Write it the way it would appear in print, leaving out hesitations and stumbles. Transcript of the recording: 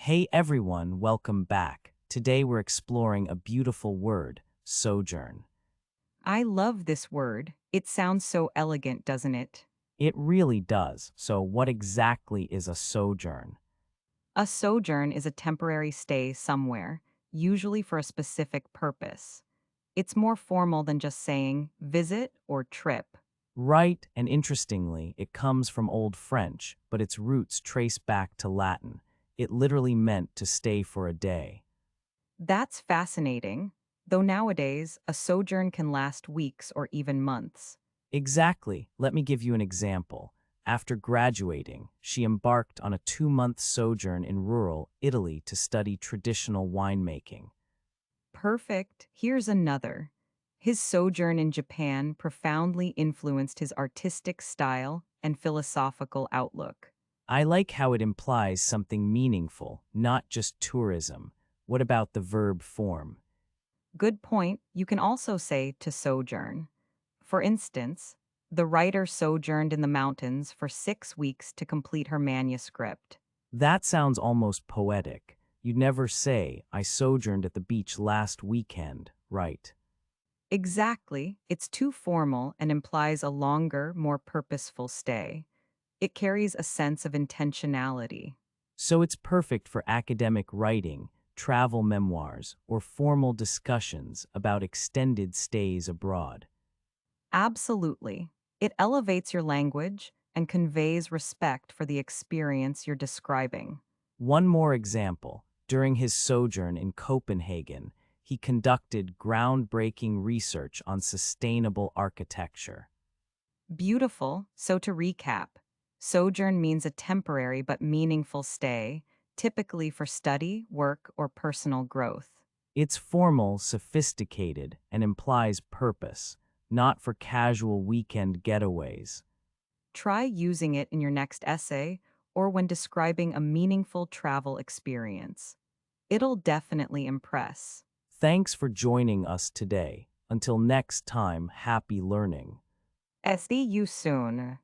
Hey everyone, welcome back. Today we're exploring a beautiful word, sojourn. I love this word. It sounds so elegant, doesn't it? It really does. So, what exactly is a sojourn? A sojourn is a temporary stay somewhere, usually for a specific purpose. It's more formal than just saying visit or trip. Right, and interestingly, it comes from Old French, but its roots trace back to Latin. It literally meant to stay for a day. That's fascinating, though nowadays, a sojourn can last weeks or even months. Exactly. Let me give you an example. After graduating, she embarked on a 2-month sojourn in rural Italy to study traditional winemaking. Perfect. Here's another. His sojourn in Japan profoundly influenced his artistic style and philosophical outlook. I like how it implies something meaningful, not just tourism. What about the verb form? Good point. You can also say to sojourn. For instance, the writer sojourned in the mountains for 6 weeks to complete her manuscript. That sounds almost poetic. You'd never say, I sojourned at the beach last weekend, right? Exactly. It's too formal and implies a longer, more purposeful stay. It carries a sense of intentionality. So it's perfect for academic writing, travel memoirs, or formal discussions about extended stays abroad. Absolutely. It elevates your language and conveys respect for the experience you're describing. One more example. During his sojourn in Copenhagen, he conducted groundbreaking research on sustainable architecture. Beautiful. So to recap, sojourn means a temporary but meaningful stay, typically for study, work, or personal growth. It's formal, sophisticated, and implies purpose, not for casual weekend getaways. Try using it in your next essay or when describing a meaningful travel experience. It'll definitely impress. Thanks for joining us today. Until next time, happy learning. See you soon.